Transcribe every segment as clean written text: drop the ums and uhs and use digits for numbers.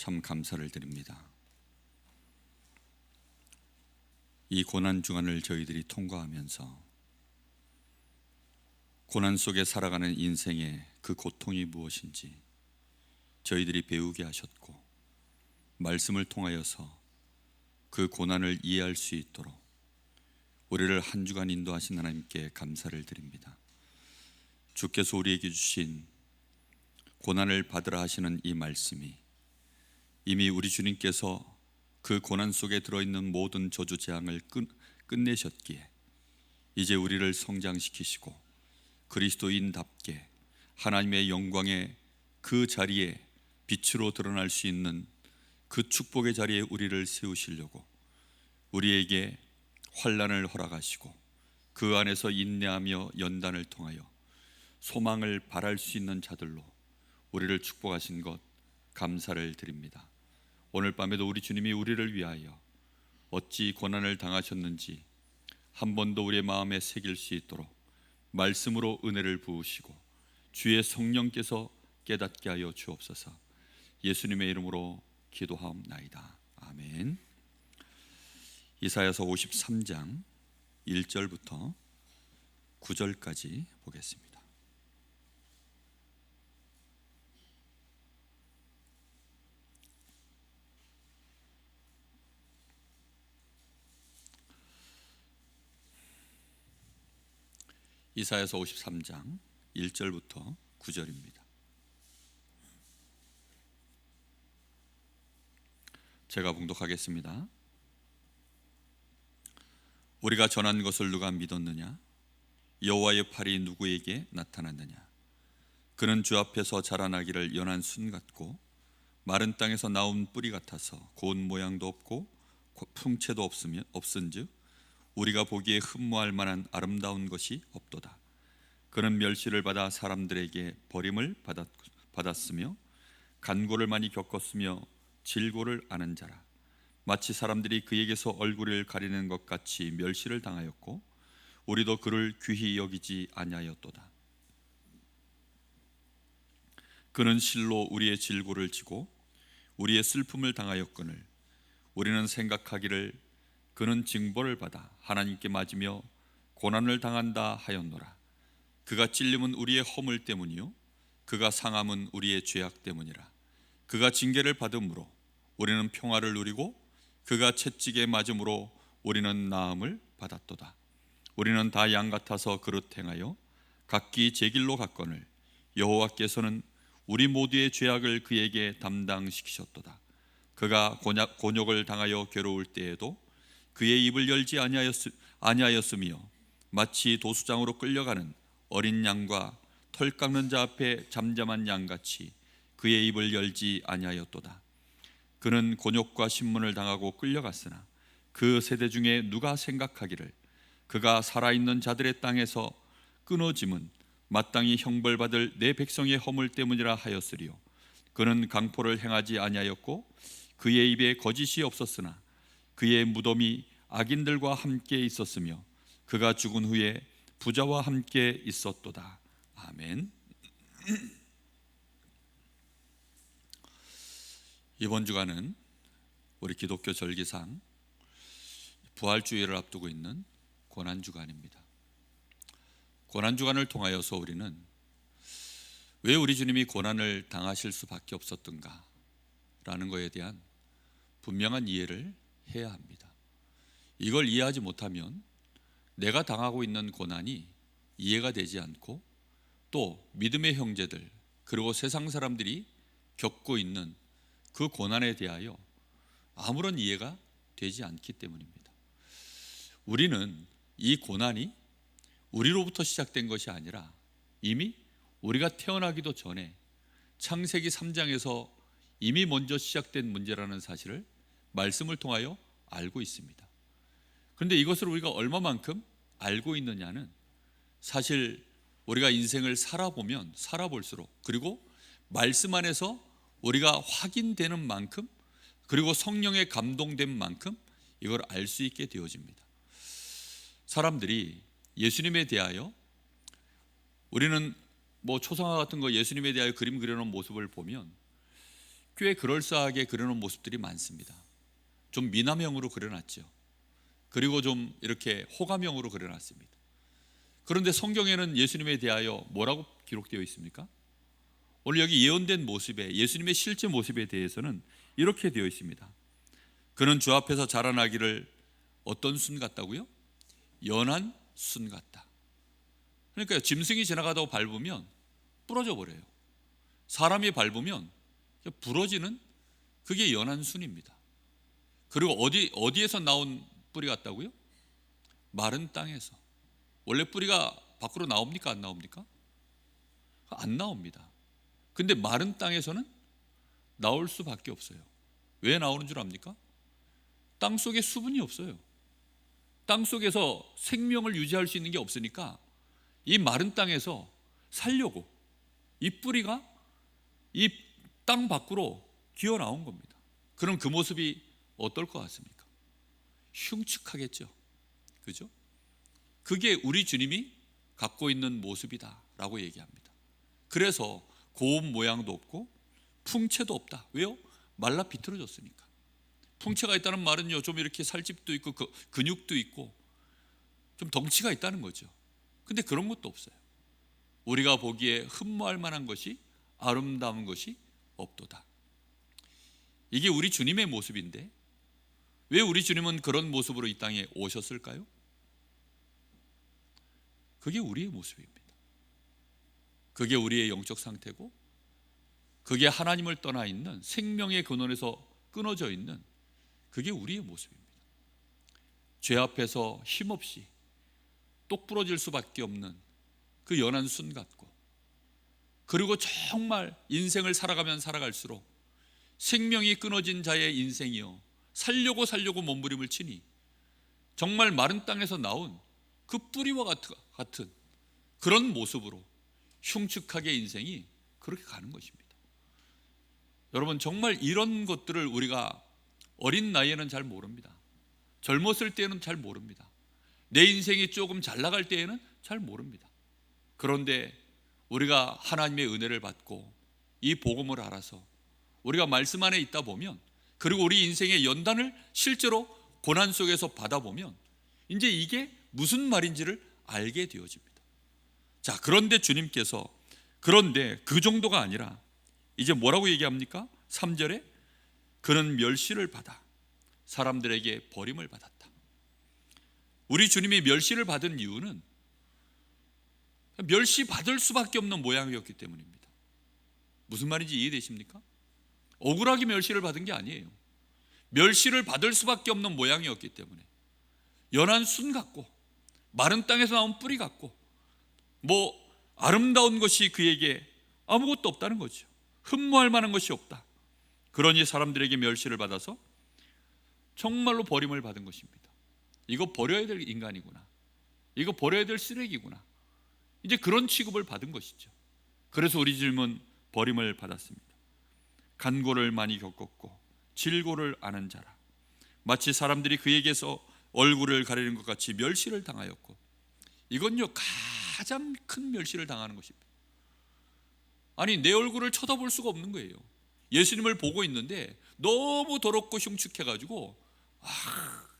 참 감사를 드립니다. 이 고난 주간을 저희들이 통과하면서 고난 속에 살아가는 인생의 그 고통이 무엇인지 저희들이 배우게 하셨고, 말씀을 통하여서 그 고난을 이해할 수 있도록 우리를 한 주간 인도하신 하나님께 감사를 드립니다. 주께서 우리에게 주신 고난을 받으라 하시는 이 말씀이 이미 우리 주님께서 그 고난 속에 들어있는 모든 저주 재앙을 끝내셨기에 이제 우리를 성장시키시고 그리스도인답게 하나님의 영광의 그 자리에 빛으로 드러날 수 있는 그 축복의 자리에 우리를 세우시려고 우리에게 환난을 허락하시고 그 안에서 인내하며 연단을 통하여 소망을 발할 수 있는 자들로 우리를 축복하신 것 감사를 드립니다. 오늘 밤에도 우리 주님이 우리를 위하여 어찌 고난을 당하셨는지 한 번 더 우리의 마음에 새길 수 있도록 말씀으로 은혜를 부으시고 주의 성령께서 깨닫게 하여 주옵소서. 예수님의 이름으로 기도하옵나이다. 아멘. 이사야서 53장 1절부터 9절까지 보겠습니다. 이사야서 53장 1절부터 9절입니다. 제가 봉독하겠습니다. 우리가 전한 것을 누가 믿었느냐? 여호와의 팔이 누구에게 나타났느냐? 그는 주 앞에서 자라나기를 연한 순 같고 마른 땅에서 나온 뿌리 같아서 고운 모양도 없고 풍채도 없은즉 우리가 보기에 흠모할 만한 아름다운 것이 없도다. 그는 멸시를 받아 사람들에게 버림을 받았으며 간고를 많이 겪었으며 질고를 아는 자라. 마치 사람들이 그에게서 얼굴을 가리는 것 같이 멸시를 당하였고 우리도 그를 귀히 여기지 아니하였도다. 그는 실로 우리의 질고를 지고 우리의 슬픔을 당하였거늘 우리는 생각하기를 그는 징벌을 받아 하나님께 맞으며 고난을 당한다 하였노라. 그가 찔림은 우리의 허물 때문이요 그가 상함은 우리의 죄악 때문이라. 그가 징계를 받음으로 우리는 평화를 누리고 그가 채찍에 맞음으로 우리는 나음을 받았도다. 우리는 다 양 같아서 그릇 행하여 각기 제 길로 갔거늘 여호와께서는 우리 모두의 죄악을 그에게 담당시키셨도다. 그가 곤욕을 당하여 괴로울 때에도 그의 입을 열지 아니하였으며 마치 도수장으로 끌려가는 어린 양과 털 깎는 자 앞에 잠잠한 양같이 그의 입을 열지 아니하였도다. 그는 곤욕과 신문을 당하고 끌려갔으나 그 세대 중에 누가 생각하기를 그가 살아있는 자들의 땅에서 끊어짐은 마땅히 형벌받을 내 백성의 허물 때문이라 하였으리요. 그는 강포를 행하지 아니하였고 그의 입에 거짓이 없었으나 그의 무덤이 악인들과 함께 있었으며 그가 죽은 후에 부자와 함께 있었도다. 아멘. 이번 주간은 우리 기독교 절기상 부활주일을 앞두고 있는 고난주간입니다. 고난주간을 통하여서 우리는 왜 우리 주님이 고난을 당하실 수밖에 없었던가 라는 것에 대한 분명한 이해를 해야 합니다. 이걸 이해하지 못하면 내가 당하고 있는 고난이 이해가 되지 않고 또 믿음의 형제들 그리고 세상 사람들이 겪고 있는 그 고난에 대하여 아무런 이해가 되지 않기 때문입니다. 우리는 이 고난이 우리로부터 시작된 것이 아니라 이미 우리가 태어나기도 전에 창세기 3장에서 이미 먼저 시작된 문제라는 사실을 말씀을 통하여 알고 있습니다. 그런데 이것을 우리가 얼마만큼 알고 있느냐는 사실 우리가 인생을 살아보면 살아볼수록 그리고 말씀 안에서 우리가 확인되는 만큼 그리고 성령에 감동된 만큼 이걸 알 수 있게 되어집니다. 사람들이 예수님에 대하여 우리는 초상화 같은 거 예수님에 대하여 그림 그려놓은 모습을 보면 꽤 그럴싸하게 그려놓은 모습들이 많습니다. 좀 미남형으로 그려놨죠. 그리고 좀 이렇게 호감형으로 그려놨습니다. 그런데 성경에는 예수님에 대하여 뭐라고 기록되어 있습니까? 오늘 여기 예언된 모습에, 예수님의 실제 모습에 대해서는 이렇게 되어 있습니다. 그는 주 앞에서 자라나기를 어떤 순 같다고요? 연한 순 같다. 그러니까 짐승이 지나가다고 밟으면 부러져 버려요. 사람이 밟으면 부러지는, 그게 연한 순입니다. 그리고 어디에서 나온 뿌리 같다고요? 마른 땅에서. 원래 뿌리가 밖으로 나옵니까? 안 나옵니까? 안 나옵니다. 근데 마른 땅에서는 나올 수밖에 없어요. 왜 나오는 줄 압니까? 땅 속에 수분이 없어요. 땅 속에서 생명을 유지할 수 있는 게 없으니까 이 마른 땅에서 살려고 이 뿌리가 이 땅 밖으로 기어 나온 겁니다. 그럼 그 모습이 어떨 것 같습니까? 흉측하겠죠. 그죠? 그게 우리 주님이 갖고 있는 모습이다라고 얘기합니다. 그래서 고운 모양도 없고 풍채도 없다. 왜요? 말라 비틀어졌으니까. 풍채가 있다는 말은요, 좀 이렇게 살집도 있고 근육도 있고 좀 덩치가 있다는 거죠. 근데 그런 것도 없어요. 우리가 보기에 흠모할 만한 것이, 아름다운 것이 없도다. 이게 우리 주님의 모습인데 왜 우리 주님은 그런 모습으로 이 땅에 오셨을까요? 그게 우리의 모습입니다. 그게 우리의 영적 상태고, 그게 하나님을 떠나 있는 생명의 근원에서 끊어져 있는, 그게 우리의 모습입니다. 죄 앞에서 힘없이 똑 부러질 수밖에 없는 그 연한 순 같고, 그리고 정말 인생을 살아가면 살아갈수록 생명이 끊어진 자의 인생이요, 살려고 몸부림을 치니 정말 마른 땅에서 나온 그 뿌리와 같은 그런 모습으로 흉측하게 인생이 그렇게 가는 것입니다. 여러분, 정말 이런 것들을 우리가 어린 나이에는 잘 모릅니다. 젊었을 때는 잘 모릅니다. 내 인생이 조금 잘 나갈 때에는 잘 모릅니다. 그런데 우리가 하나님의 은혜를 받고 이 복음을 알아서 우리가 말씀 안에 있다 보면, 그리고 우리 인생의 연단을 실제로 고난 속에서 받아보면 이제 이게 무슨 말인지를 알게 되어집니다. 자, 그런데 주님께서 그런데 그 정도가 아니라 이제 뭐라고 얘기합니까? 3절에 그는 멸시를 받아 사람들에게 버림을 받았다. 우리 주님이 멸시를 받은 이유는 멸시받을 수밖에 없는 모양이었기 때문입니다. 무슨 말인지 이해되십니까? 억울하게 멸시를 받은 게 아니에요. 멸시를 받을 수밖에 없는 모양이었기 때문에 연한 순 같고 마른 땅에서 나온 뿌리 같고 뭐 아름다운 것이 그에게 아무것도 없다는 거죠. 흠모할 만한 것이 없다. 그러니 사람들에게 멸시를 받아서 정말로 버림을 받은 것입니다. 이거 버려야 될 인간이구나, 이거 버려야 될 쓰레기구나, 이제 그런 취급을 받은 것이죠. 그래서 우리 주님은 버림을 받았습니다. 간고를 많이 겪었고 질고를 아는 자라, 마치 사람들이 그에게서 얼굴을 가리는 것 같이 멸시를 당하였고, 이건요 가장 큰 멸시를 당하는 것입니다. 아니, 내 얼굴을 쳐다볼 수가 없는 거예요. 예수님을 보고 있는데 너무 더럽고 흉측해가지고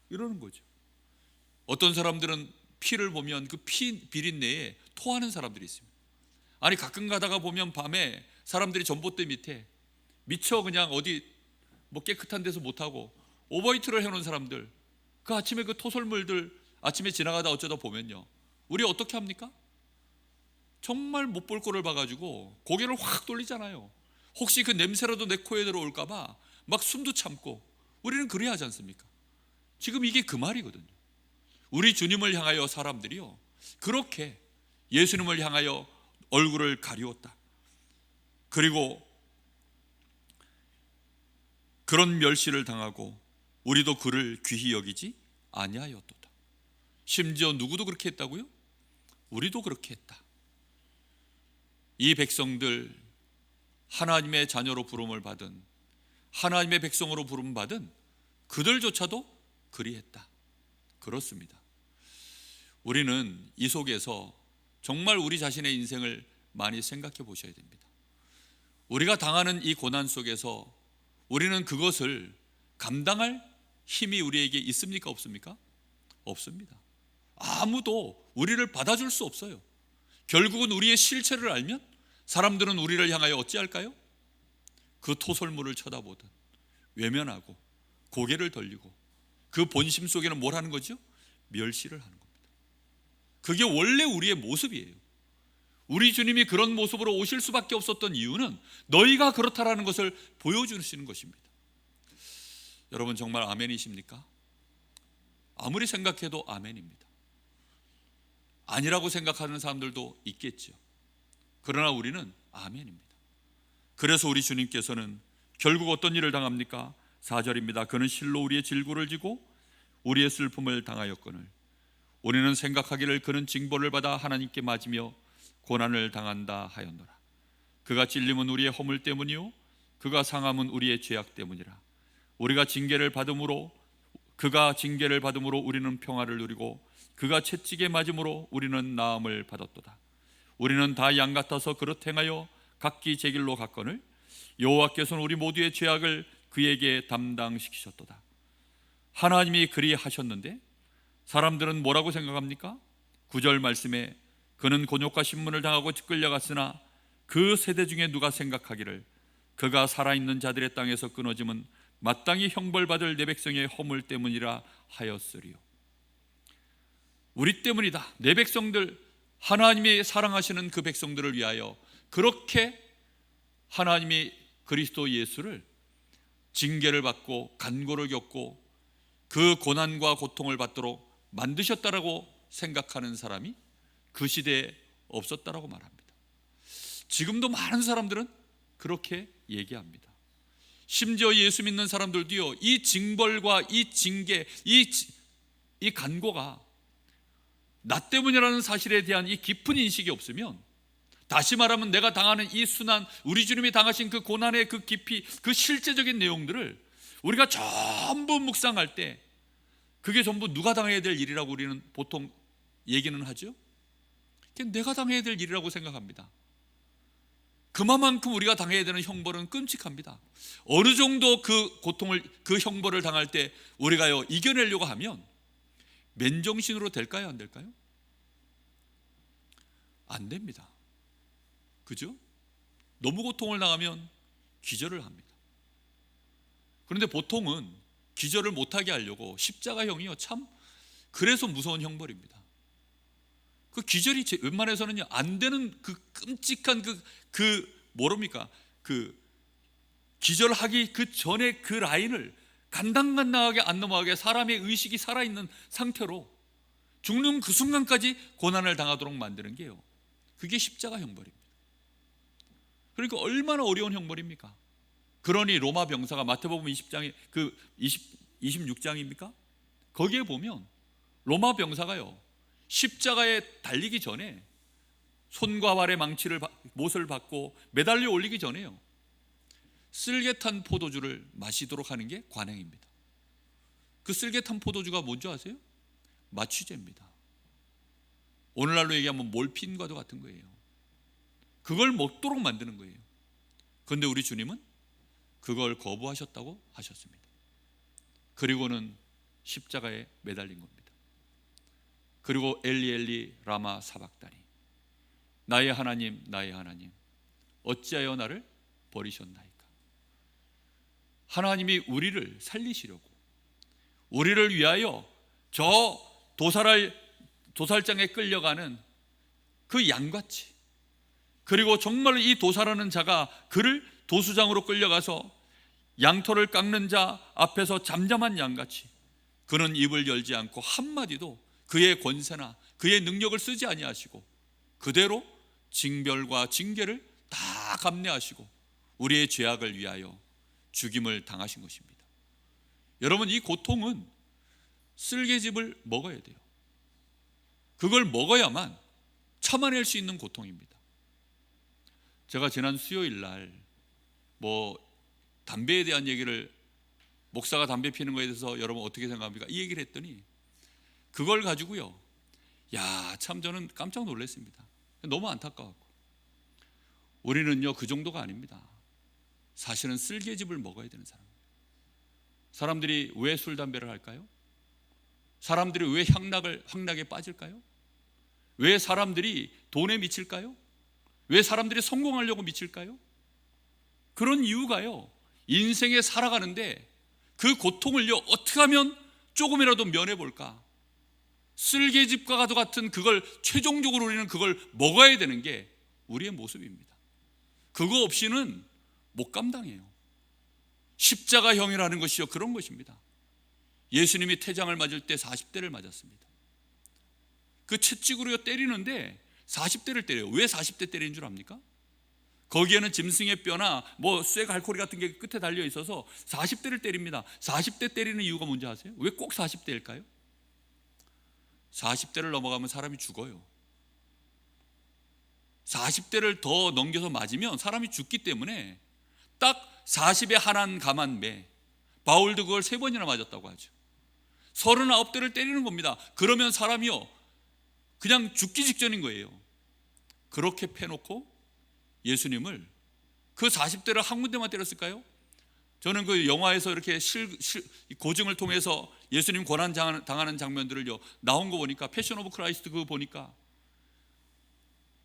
이러는 거죠. 어떤 사람들은 피를 보면 그 피 비린내에 토하는 사람들이 있습니다. 아니, 가끔 가다가 보면 밤에 사람들이 전봇대 밑에 미처 그냥 어디 뭐 깨끗한 데서 못하고 오버히트를 해놓은 사람들, 그 아침에 그 토솔물들 아침에 지나가다 어쩌다 보면요, 우리 어떻게 합니까? 정말 못 볼 꼴을 봐가지고 고개를 확 돌리잖아요. 혹시 그 냄새라도 내 코에 들어올까봐 막 숨도 참고, 우리는 그래야 하지 않습니까? 지금 이게 그 말이거든요. 우리 주님을 향하여 사람들이요 그렇게 예수님을 향하여 얼굴을 가리웠다. 그리고 그런 멸시를 당하고 우리도 그를 귀히 여기지 아니하였도다. 심지어 누구도 그렇게 했다고요? 우리도 그렇게 했다. 이 백성들, 하나님의 자녀로 부름을 받은, 하나님의 백성으로 부름 받은 그들조차도 그리했다. 그렇습니다. 우리는 이 속에서 정말 우리 자신의 인생을 많이 생각해 보셔야 됩니다. 우리가 당하는 이 고난 속에서 우리는 그것을 감당할 힘이 우리에게 있습니까? 없습니까? 없습니다. 아무도 우리를 받아줄 수 없어요. 결국은 우리의 실체를 알면 사람들은 우리를 향하여 어찌할까요? 그 토설물을 쳐다보듯 외면하고 고개를 돌리고 그 본심 속에는 뭘 하는 거죠? 멸시를 하는 겁니다. 그게 원래 우리의 모습이에요. 우리 주님이 그런 모습으로 오실 수밖에 없었던 이유는 너희가 그렇다라는 것을 보여주시는 것입니다. 여러분 정말 아멘이십니까? 아무리 생각해도 아멘입니다. 아니라고 생각하는 사람들도 있겠죠. 그러나 우리는 아멘입니다. 그래서 우리 주님께서는 결국 어떤 일을 당합니까? 4절입니다. 그는 실로 우리의 질고를 지고 우리의 슬픔을 당하였거늘 우리는 생각하기를 그는 징벌을 받아 하나님께 맞으며 고난을 당한다 하였노라. 그가 찔림은 우리의 허물 때문이요 그가 상함은 우리의 죄악 때문이라. 그가 징계를 받음으로 우리는 평화를 누리고 그가 채찍에 맞음으로 우리는 나음을 받았도다. 우리는 다 양 같아서 그릇 행하여 각기 제 길로 갔거늘 여호와께서는 우리 모두의 죄악을 그에게 담당시키셨도다. 하나님이 그리 하셨는데 사람들은 뭐라고 생각합니까? 9절 말씀에 그는 곤욕과 신문을 당하고 끌려갔으나 그 세대 중에 누가 생각하기를 그가 살아있는 자들의 땅에서 끊어짐은 마땅히 형벌받을 내 백성의 허물 때문이라 하였으리요. 우리 때문이다. 내 백성들, 하나님이 사랑하시는 그 백성들을 위하여 그렇게 하나님이 그리스도 예수를 징계를 받고 간고를 겪고 그 고난과 고통을 받도록 만드셨다라고 생각하는 사람이 그 시대에 없었다라고 말합니다. 지금도 많은 사람들은 그렇게 얘기합니다. 심지어 예수 믿는 사람들도요, 이 징벌과 이 징계, 이 간고가 나 때문이라는 사실에 대한 이 깊은 인식이 없으면, 다시 말하면 내가 당하는 이 순환, 우리 주님이 당하신 그 고난의 그 깊이, 그 실제적인 내용들을 우리가 전부 묵상할 때 그게 전부 누가 당해야 될 일이라고 우리는 보통 얘기는 하죠. 내가 당해야 될 일이라고 생각합니다. 그만큼 우리가 당해야 되는 형벌은 끔찍합니다. 어느 정도 그 고통을, 그 형벌을 당할 때 우리가요 이겨내려고 하면 맨정신으로 될까요? 안 될까요? 안 됩니다. 그죠? 너무 고통을 당하면 기절을 합니다. 그런데 보통은 기절을 못하게 하려고 십자가형이요, 참 그래서 무서운 형벌입니다. 그 기절이 웬만해서는요 안 되는 그 끔찍한 뭐랍니까? 그 기절하기 그 전에 그 라인을 간당간당하게 안 넘어가게 사람의 의식이 살아있는 상태로 죽는 그 순간까지 고난을 당하도록 만드는 게요, 그게 십자가 형벌입니다. 그러니까 얼마나 어려운 형벌입니까? 그러니 로마 병사가 마태복음 20장에 26장입니까? 거기에 보면 로마 병사가요 십자가에 달리기 전에 손과 발에 못을 받고 매달려 올리기 전에요 쓸개탄 포도주를 마시도록 하는 게 관행입니다. 그 쓸개탄 포도주가 뭔지 아세요? 마취제입니다. 오늘날로 얘기하면 몰핀과도 같은 거예요. 그걸 먹도록 만드는 거예요. 그런데 우리 주님은 그걸 거부하셨다고 하셨습니다. 그리고는 십자가에 매달린 겁니다. 그리고 엘리 엘리 라마 사박다니, 나의 하나님 나의 하나님 어찌하여 나를 버리셨나이까. 하나님이 우리를 살리시려고, 우리를 위하여 저 도살장에 끌려가는 그 양같이, 그리고 정말 이 도살하는 자가 그를 도수장으로 끌려가서 양털을 깎는 자 앞에서 잠잠한 양같이 그는 입을 열지 않고 한마디도 그의 권세나 그의 능력을 쓰지 아니하시고 그대로 징벌과 징계를 다 감내하시고 우리의 죄악을 위하여 죽임을 당하신 것입니다. 여러분, 이 고통은 쓸개즙을 먹어야 돼요. 그걸 먹어야만 참아낼 수 있는 고통입니다. 제가 지난 수요일 날 담배에 대한 얘기를, 목사가 담배 피는 거에 대해서 여러분 어떻게 생각합니까? 이 얘기를 했더니 그걸 가지고요, 참 저는 깜짝 놀랐습니다. 너무 안타까웠고, 우리는요 그 정도가 아닙니다. 사실은 쓸개즙을 먹어야 되는 사람. 사람들이 왜 술, 담배를 할까요? 사람들이 왜 향락에 빠질까요? 왜 사람들이 돈에 미칠까요? 왜 사람들이 성공하려고 미칠까요? 그런 이유가요, 인생에 살아가는데 그 고통을요 어떻게 하면 조금이라도 면해볼까, 쓸개즙과 같은 그걸 최종적으로 우리는 그걸 먹어야 되는 게 우리의 모습입니다. 그거 없이는 못 감당해요. 십자가형이라는 것이요 그런 것입니다. 예수님이 태장을 맞을 때 40대를 맞았습니다. 그 채찍으로 때리는데 40대를 때려요. 왜 40대 때리는 줄 압니까? 거기에는 짐승의 뼈나 쇠 갈고리 같은 게 끝에 달려 있어서 40대를 때립니다. 40대 때리는 이유가 뭔지 아세요? 왜 꼭 40대일까요? 40대를 넘어가면 사람이 죽어요. 40대를 더 넘겨서 맞으면 사람이 죽기 때문에 딱 40에 한한 가만 매. 바울도 그걸 3번이나 맞았다고 하죠. 39대를 때리는 겁니다. 그러면 사람이요 그냥 죽기 직전인 거예요. 그렇게 패놓고 예수님을 그 40대를 한 군데만 때렸을까요? 저는 그 영화에서 이렇게 고증을 통해서 예수님 고난 당하는 장면들을요 나온 거 보니까, 패션 오브 크라이스트 그거 보니까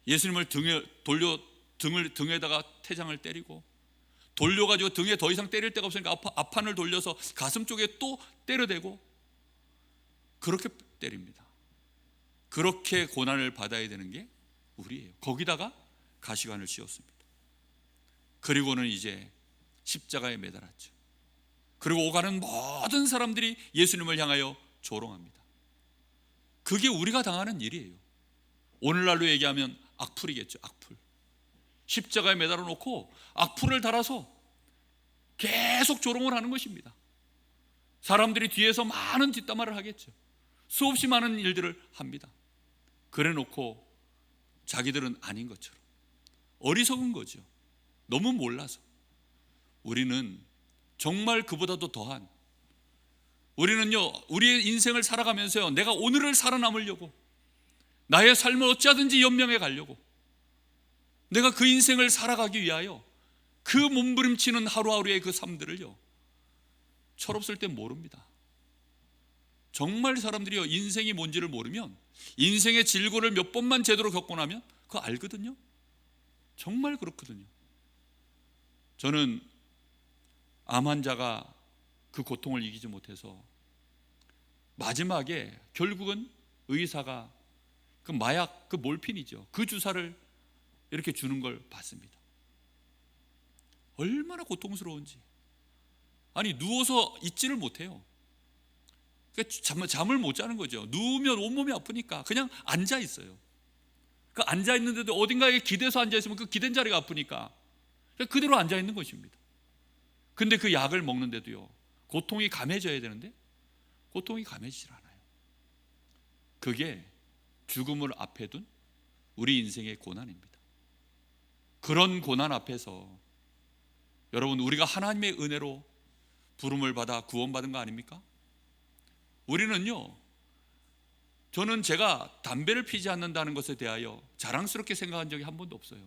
예수님을 등에다가 태장을 때리고 돌려가지고 등에 더 이상 때릴 데가 없으니까 앞판을 돌려서 가슴 쪽에 또 때려대고 그렇게 때립니다. 그렇게 고난을 받아야 되는 게 우리예요. 거기다가 가시관을 씌웠습니다. 그리고는 이제 십자가에 매달았죠. 그리고 오가는 모든 사람들이 예수님을 향하여 조롱합니다. 그게 우리가 당하는 일이에요. 오늘날로 얘기하면 악플이겠죠. 악플. 십자가에 매달아 놓고 악플을 달아서 계속 조롱을 하는 것입니다. 사람들이 뒤에서 많은 뒷담화를 하겠죠. 수없이 많은 일들을 합니다. 그래 놓고 자기들은 아닌 것처럼, 어리석은 거죠. 너무 몰라서. 우리는 정말 그보다도 더한, 우리는요 우리의 인생을 살아가면서요 내가 오늘을 살아남으려고, 나의 삶을 어찌하든지 연명해 가려고, 내가 그 인생을 살아가기 위하여 그 몸부림치는 하루하루의 그 삶들을요 철없을 땐 모릅니다. 정말 사람들이요 인생이 뭔지를 모르면, 인생의 질고를 몇 번만 제대로 겪고 나면 그거 알거든요. 정말 그렇거든요. 저는 암 환자가 그 고통을 이기지 못해서 마지막에 결국은 의사가 그 마약, 그 몰핀이죠, 그 주사를 이렇게 주는 걸 봤습니다. 얼마나 고통스러운지. 아니 누워서 있지를 못해요. 그러니까 잠을 못 자는 거죠. 누우면 온몸이 아프니까 그냥 앉아 있어요. 그 앉아 있는데도 어딘가에 기대서 앉아 있으면 그 기댄 자리가 아프니까 그대로 앉아 있는 것입니다. 근데 그 약을 먹는데도요 고통이 감해져야 되는데 고통이 감해지질 않아요. 그게 죽음을 앞에 둔 우리 인생의 고난입니다. 그런 고난 앞에서 여러분, 우리가 하나님의 은혜로 부름을 받아 구원받은 거 아닙니까? 우리는요, 저는 제가 담배를 피지 않는다는 것에 대하여 자랑스럽게 생각한 적이 한 번도 없어요.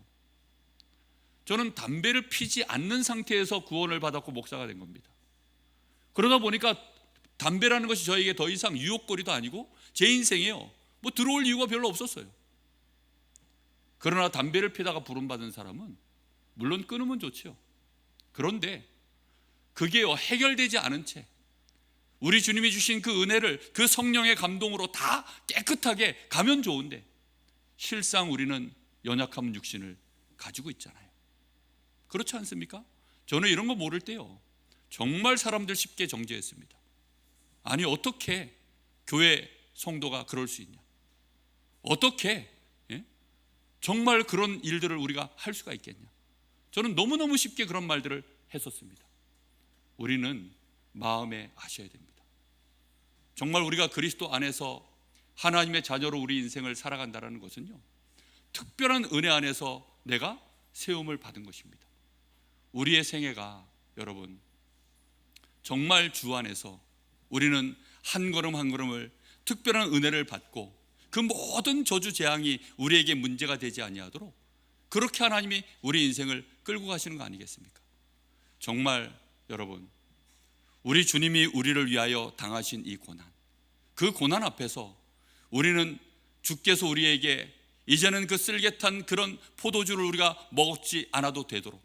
저는 담배를 피지 않는 상태에서 구원을 받았고 목사가 된 겁니다. 그러다 보니까 담배라는 것이 저에게 더 이상 유혹거리도 아니고 제 인생에요 들어올 이유가 별로 없었어요. 그러나 담배를 피다가 부름받은 사람은 물론 끊으면 좋죠. 그런데 그게 해결되지 않은 채 우리 주님이 주신 그 은혜를 그 성령의 감동으로 다 깨끗하게 가면 좋은데, 실상 우리는 연약한 육신을 가지고 있잖아요. 그렇지 않습니까? 저는 이런 거 모를 때요 정말 사람들 쉽게 정죄했습니다. 아니 어떻게 교회 성도가 그럴 수 있냐, 어떻게 정말 그런 일들을 우리가 할 수가 있겠냐. 저는 너무너무 쉽게 그런 말들을 했었습니다. 우리는 마음에 아셔야 됩니다. 정말 우리가 그리스도 안에서 하나님의 자녀로 우리 인생을 살아간다는 것은요 특별한 은혜 안에서 내가 세움을 받은 것입니다. 우리의 생애가 여러분 정말 주 안에서 우리는 한 걸음 한 걸음을 특별한 은혜를 받고 그 모든 저주 재앙이 우리에게 문제가 되지 아니하도록 그렇게 하나님이 우리 인생을 끌고 가시는 거 아니겠습니까? 정말 여러분, 우리 주님이 우리를 위하여 당하신 이 고난, 그 고난 앞에서 우리는 주께서 우리에게 이제는 그 쓸개탄 그런 포도주를 우리가 먹지 않아도 되도록,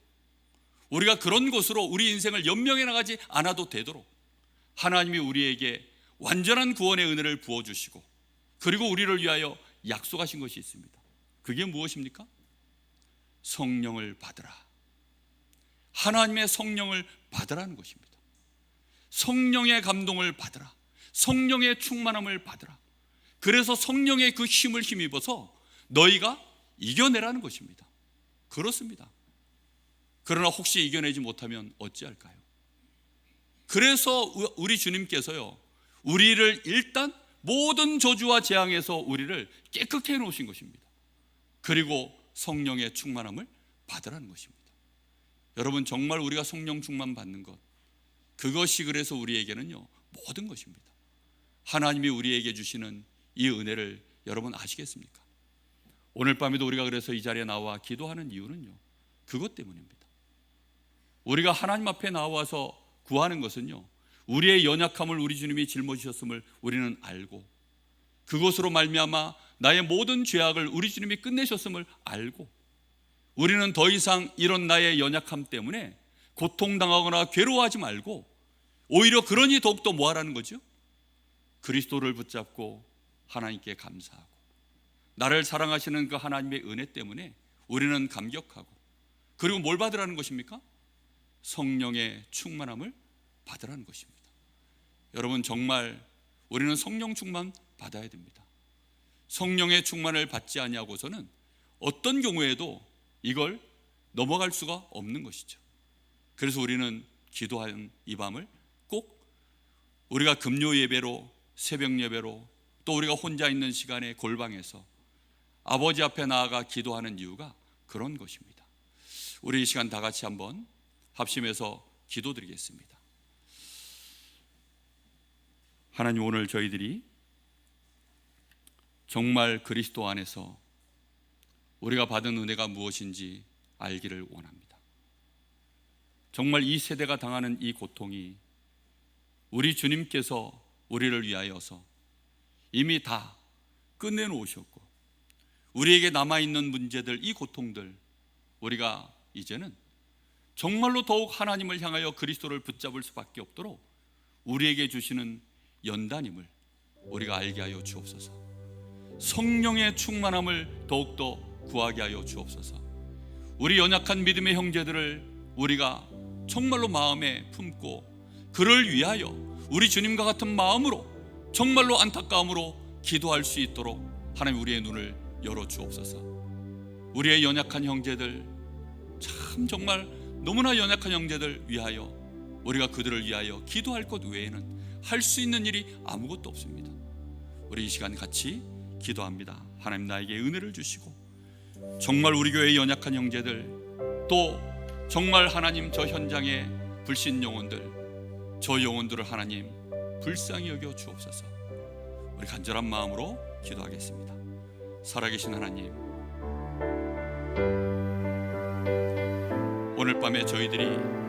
우리가 그런 것으로 우리 인생을 연명해 나가지 않아도 되도록 하나님이 우리에게 완전한 구원의 은혜를 부어주시고, 그리고 우리를 위하여 약속하신 것이 있습니다. 그게 무엇입니까? 성령을 받으라. 하나님의 성령을 받으라는 것입니다. 성령의 감동을 받으라. 성령의 충만함을 받으라. 그래서 성령의 그 힘을 힘입어서 너희가 이겨내라는 것입니다. 그렇습니다. 그러나 혹시 이겨내지 못하면 어찌할까요? 그래서 우리 주님께서요, 우리를 일단 모든 저주와 재앙에서 우리를 깨끗게 해놓으신 것입니다. 그리고 성령의 충만함을 받으라는 것입니다. 여러분, 정말 우리가 성령 충만 받는 것, 그것이 그래서 우리에게는요 모든 것입니다. 하나님이 우리에게 주시는 이 은혜를 여러분 아시겠습니까? 오늘 밤에도 우리가 그래서 이 자리에 나와 기도하는 이유는요, 그것 때문입니다. 우리가 하나님 앞에 나와서 구하는 것은요, 우리의 연약함을 우리 주님이 짊어지셨음을 우리는 알고, 그것으로 말미암아 나의 모든 죄악을 우리 주님이 끝내셨음을 알고, 우리는 더 이상 이런 나의 연약함 때문에 고통당하거나 괴로워하지 말고, 오히려 그러니 더욱더 뭐 하라는 거죠? 그리스도를 붙잡고 하나님께 감사하고, 나를 사랑하시는 그 하나님의 은혜 때문에 우리는 감격하고, 그리고 뭘 받으라는 것입니까? 성령의 충만함을 받으라는 것입니다. 여러분, 정말 우리는 성령 충만 받아야 됩니다. 성령의 충만을 받지 아니하고서는 어떤 경우에도 이걸 넘어갈 수가 없는 것이죠. 그래서 우리는 기도하는 이 밤을 꼭 우리가 금요 예배로, 새벽 예배로, 또 우리가 혼자 있는 시간에 골방에서 아버지 앞에 나아가 기도하는 이유가 그런 것입니다. 우리 이 시간 다 같이 한번 합심해서 기도드리겠습니다. 하나님, 오늘 저희들이 정말 그리스도 안에서 우리가 받은 은혜가 무엇인지 알기를 원합니다. 정말 이 세대가 당하는 이 고통이 우리 주님께서 우리를 위하여서 이미 다 끝내놓으셨고, 우리에게 남아있는 문제들, 이 고통들, 우리가 이제는 정말로 더욱 하나님을 향하여 그리스도를 붙잡을 수밖에 없도록 우리에게 주시는 연단임을 우리가 알게 하여 주옵소서. 성령의 충만함을 더욱더 구하게 하여 주옵소서. 우리 연약한 믿음의 형제들을 우리가 정말로 마음에 품고 그를 위하여 우리 주님과 같은 마음으로, 정말로 안타까움으로 기도할 수 있도록 하나님 우리의 눈을 열어 주옵소서. 우리의 연약한 형제들, 참 정말 너무나 연약한 형제들 위하여 우리가 그들을 위하여 기도할 것 외에는 할 수 있는 일이 아무것도 없습니다. 우리 이 시간 같이 기도합니다. 하나님, 나에게 은혜를 주시고 정말 우리 교회의 연약한 형제들, 또 정말 하나님 저 현장의 불신 영혼들, 저 영혼들을 하나님 불쌍히 여겨 주옵소서. 우리 간절한 마음으로 기도하겠습니다. 살아계신 하나님, 오늘 밤에 저희들이